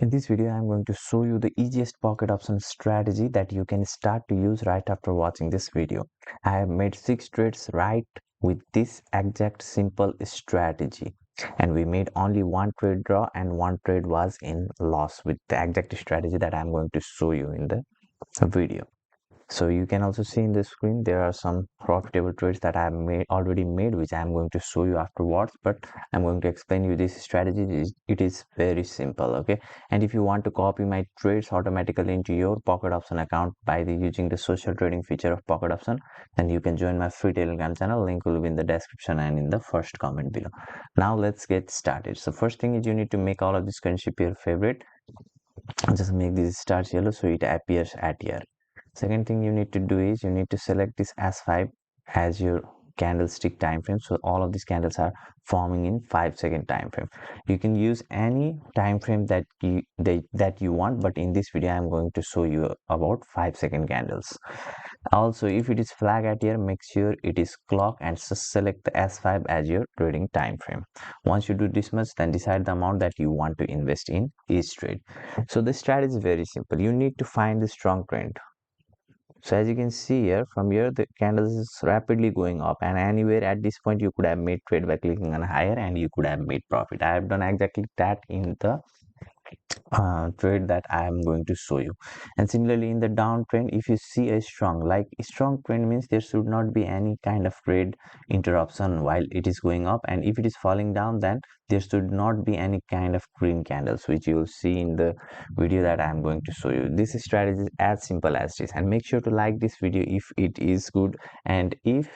In this video, I'm going to show you the easiest pocket option strategy that you can start to use right after watching this video. I have made 6 trades right with this exact simple strategy. And we made only one trade draw and one trade was in loss with the exact strategy that I'm going to show you in the video. So you can also see in the screen there are some profitable trades that I have already made, which I am going to show you afterwards, but I'm going to explain you this strategy. It is very simple. Okay, and if you want to copy my trades automatically into your pocket option account by using the social trading feature of pocket option, then you can join my free Telegram channel. Link will be in the description and in the first comment below. Now let's get started. So first thing is you need to make all of this currency pair favorite. Just make this stars yellow so it appears at here. Second thing you need to do is you need to select this S5 as your candlestick time frame. So all of these candles are forming in 5-second time frame. You can use any time frame that you want, but in this video I'm going to show you about 5-second candles. Also, if it is flag at here, make sure it is clock and just select the S5 as your trading time frame. Once you do this much, then decide the amount that you want to invest in each trade. So the strategy is very simple. You need to find the strong trend. So as you can see here, from here the candles is rapidly going up, and anywhere at this point you could have made trade by clicking on higher and you could have made profit. I have done exactly that in the trade that I am going to show you. And similarly in the downtrend, if you see a strong trend means there should not be any kind of trade interruption while it is going up, and if it is falling down, then there should not be any kind of green candles, which you will see in the video that I am going to show you. This strategy is as simple as this, and make sure to like this video if it is good, and if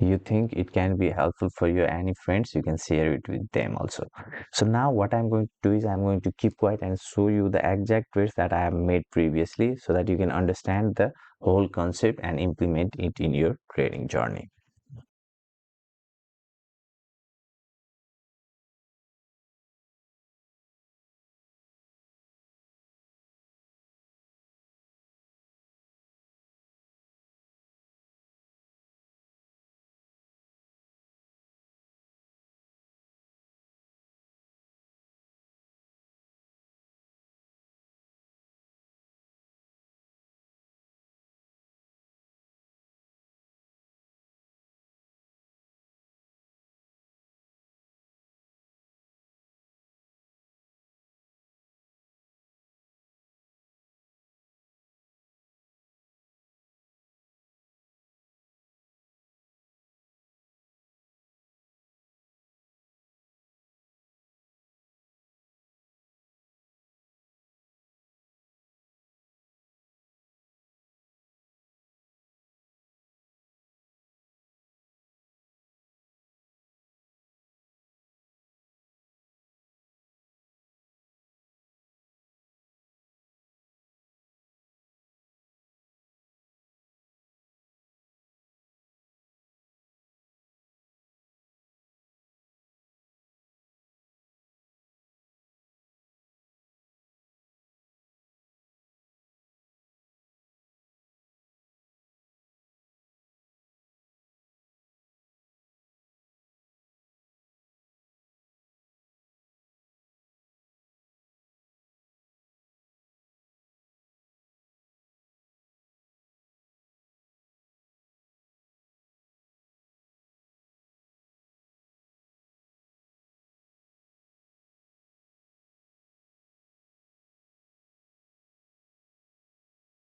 you think it can be helpful for your any friends, you can share it with them also. So now what I'm going to do is I'm going to keep quiet and show you the exact trades that I have made previously so that you can understand the whole concept and implement it in your trading journey.